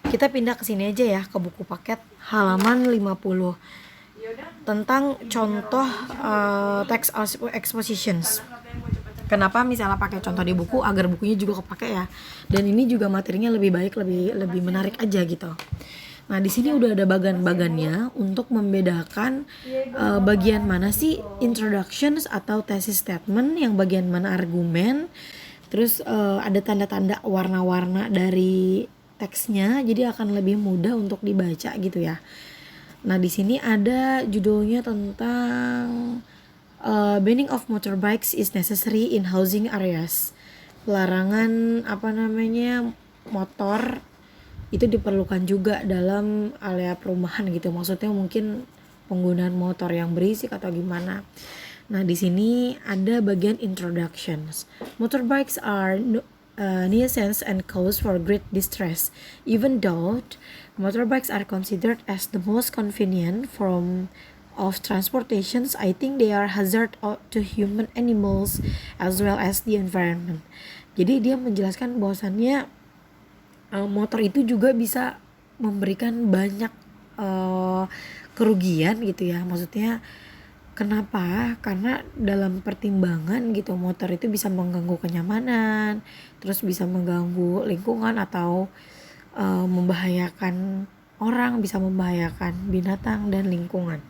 Kita pindah ke sini aja ya, ke buku paket halaman 50 tentang contoh text expositions. Kenapa misalnya pakai contoh di buku agar bukunya juga kepake ya. Dan ini juga materinya lebih baik, lebih menarik aja gitu. Nah, di sini udah ada bagan-bagannya untuk membedakan bagian mana sih introductions atau thesis statement, yang bagian mana argumen. Terus ada tanda-tanda warna-warna dari teksnya, jadi akan lebih mudah untuk dibaca gitu ya. Nah, di sini ada judulnya tentang banning of motorbikes is necessary in housing areas. Larangan motor itu diperlukan juga dalam area perumahan gitu. Maksudnya mungkin penggunaan motor yang berisik atau gimana. Nah, di sini ada bagian introductions. Motorbikes are nuisance and cause for great distress. Even though motorbikes are considered as the most convenient form of transportations, I think they are hazard to human animals as well as the environment. Jadi dia menjelaskan bahwasannya motor itu juga bisa memberikan banyak kerugian gitu ya. Maksudnya kenapa? Karena dalam pertimbangan gitu, motor itu bisa mengganggu kenyamanan, terus bisa mengganggu lingkungan atau membahayakan orang, bisa membahayakan binatang dan lingkungan.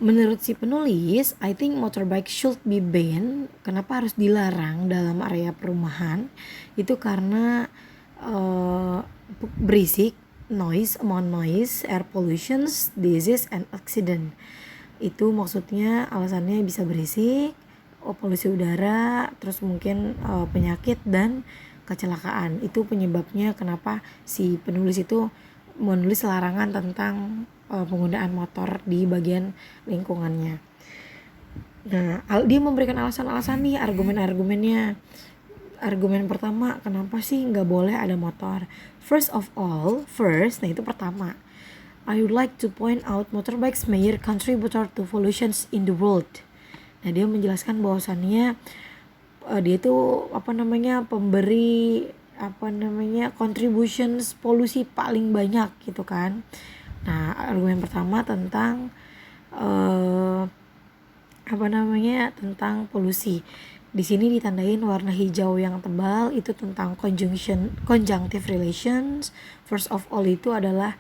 Menurut si penulis, I think motorbike should be banned. Kenapa harus dilarang dalam area perumahan? Itu karena berisik, noise, amount noise, air pollution, disease, and accident. Itu maksudnya alasannya bisa berisik, polusi udara, terus mungkin penyakit dan kecelakaan. Itu penyebabnya kenapa si penulis itu menulis larangan tentang penggunaan motor di bagian lingkungannya. Nah, dia memberikan alasan-alasan nih, argumen-argumennya. Argumen pertama, kenapa sih nggak boleh ada motor? First, nah itu pertama, I would like to point out motorbikes major contributor to pollutions in the world. Nah, dia menjelaskan bahwasannya dia itu pemberi contributions polusi paling banyak gitu kan. Nah, argumen pertama tentang tentang polusi. Di sini ditandain warna hijau yang tebal itu tentang conjunctive relations. First of all itu adalah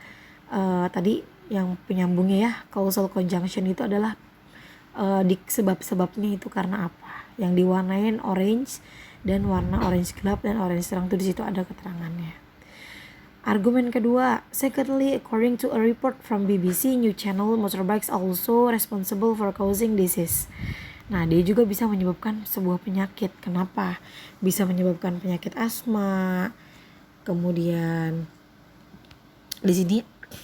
tadi yang penyambungnya ya, causal conjunction itu adalah di sebab-sebabnya itu karena apa. Yang diwarnain orange dan warna orange gelap dan orange terang, tuh di situ ada keterangannya. Argumen kedua, secondly, according to a report from BBC News Channel, motorbikes also responsible for causing disease. Nah, dia juga bisa menyebabkan sebuah penyakit. Kenapa? Bisa menyebabkan penyakit asma. Kemudian di sini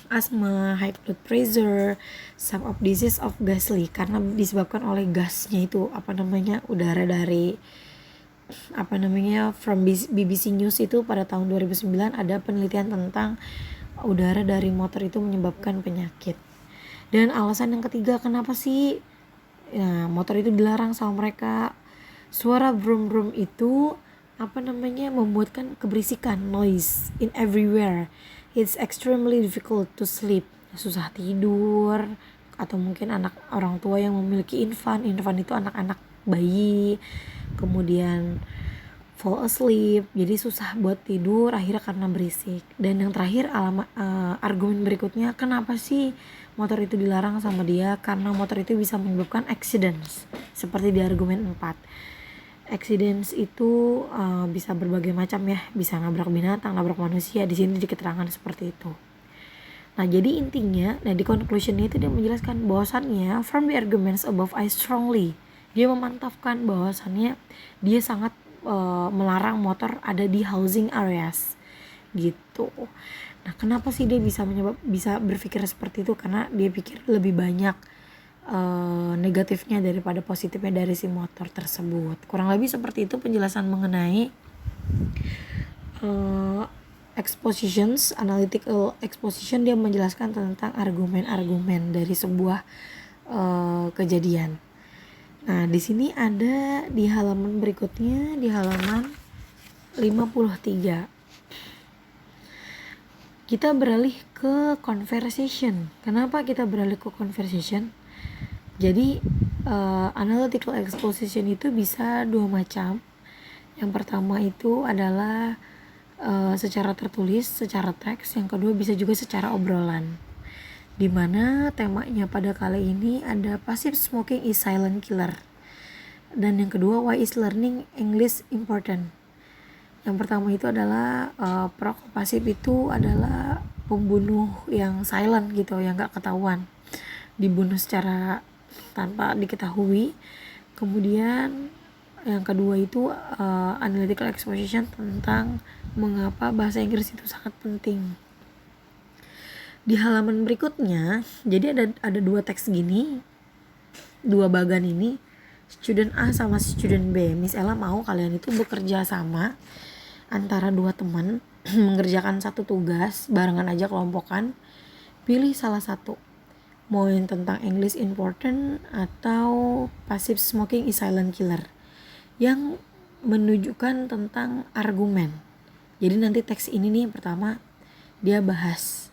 asma, high blood pressure, some of disease of ghastly, karena disebabkan oleh gasnya itu udara dari from BBC News itu pada tahun 2009 ada penelitian tentang udara dari motor itu menyebabkan penyakit. Dan alasan yang ketiga, kenapa sih motor itu dilarang sama mereka? Suara brum-brum itu membuatkan keberisikan, noise in everywhere. It's extremely difficult to sleep, susah tidur, atau mungkin orang tua yang memiliki infant itu anak-anak bayi, kemudian fall asleep, jadi susah buat tidur akhirnya karena berisik. Dan yang terakhir argumen berikutnya, kenapa sih motor itu dilarang sama dia? Karena motor itu bisa menyebabkan accidents, seperti di argumen 4. Accidents itu bisa berbagai macam ya, bisa nabrak binatang, nabrak manusia. Di sini di keterangan seperti itu. Nah, jadi intinya, di conclusionnya itu dia menjelaskan bahwasannya from the arguments above I strongly, dia memantapkan bahwasannya dia sangat melarang motor ada di housing areas gitu. Nah, kenapa sih dia bisa berpikir seperti itu? Karena dia pikir lebih banyak negatifnya daripada positifnya dari si motor tersebut. Kurang lebih seperti itu penjelasan mengenai expositions, analytical exposition. Dia menjelaskan tentang argumen-argumen dari sebuah kejadian. Nah, di sini ada di halaman berikutnya, di halaman 53. kita beralih ke conversation. Kenapa kita beralih ke conversation? Jadi analytical exposition itu bisa dua macam. Yang pertama itu adalah secara tertulis, secara teks. Yang kedua bisa juga secara obrolan. Dimana temanya pada kali ini ada passive smoking is silent killer. Dan yang kedua, why is learning English important? Yang pertama itu adalah perokok pasif itu adalah pembunuh yang silent gitu, yang gak ketahuan, dibunuh secara tanpa diketahui. Kemudian yang kedua itu analytical exposition tentang mengapa bahasa Inggris itu sangat penting. Di halaman berikutnya, jadi ada dua teks gini, dua bagan ini, student A sama student B. Miss Ella mau kalian itu bekerja sama antara dua teman mengerjakan satu tugas barengan aja, kelompokan. Pilih salah satu, mau yang tentang English important atau passive smoking is silent killer, yang menunjukkan tentang argumen. Jadi nanti teks ini nih pertama dia bahas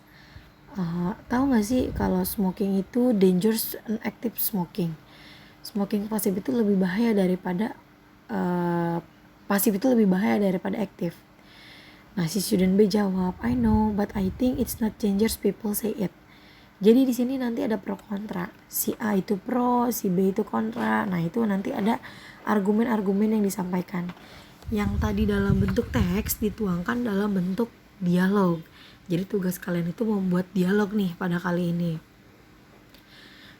tahu gak sih kalau smoking itu dangerous and active smoking. Smoking pasif itu lebih bahaya daripada pasif itu lebih bahaya daripada aktif. Nah, si student B jawab, I know, but I think it's not dangerous, people say it. Jadi di sini nanti ada pro kontra. Si A itu pro, si B itu kontra. Nah, itu nanti ada argumen-argumen yang disampaikan. Yang tadi dalam bentuk teks dituangkan dalam bentuk dialog. Jadi tugas kalian itu membuat dialog nih pada kali ini.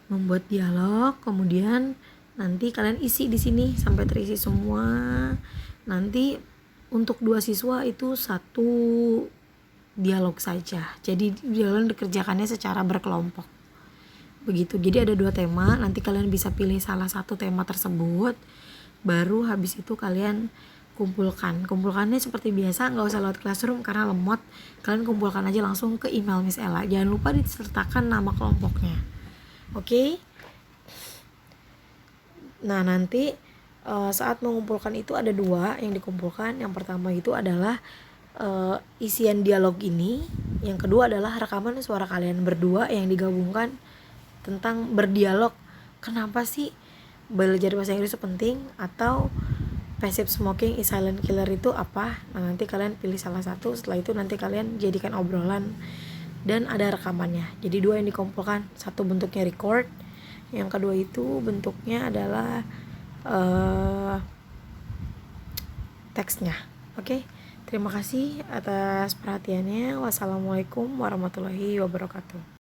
Membuat dialog, kemudian nanti kalian isi di sini sampai terisi semua. Nanti untuk 2 siswa itu 1 dialog saja. Jadi dialog dikerjakannya secara berkelompok. Begitu. Jadi ada 2 tema, nanti kalian bisa pilih salah satu tema tersebut. Baru habis itu kalian kumpulkan. Kumpulkannya seperti biasa, nggak usah lewat classroom karena lemot. Kalian kumpulkan aja langsung ke email Miss Ella. Jangan lupa disertakan nama kelompoknya. Oke? Nah, nanti saat mengumpulkan itu ada 2 yang dikumpulkan. Yang pertama itu adalah isian dialog ini. Yang kedua adalah rekaman suara kalian berdua yang digabungkan tentang berdialog. Kenapa sih belajar bahasa Inggris itu penting, atau passive smoking is silent killer itu apa? Nah, nanti kalian pilih salah satu. Setelah itu nanti kalian jadikan obrolan dan ada rekamannya. Jadi 2 yang dikumpulkan, satu bentuknya record, yang kedua itu bentuknya adalah teksnya. Oke, terima kasih atas perhatiannya. Wassalamualaikum warahmatullahi wabarakatuh.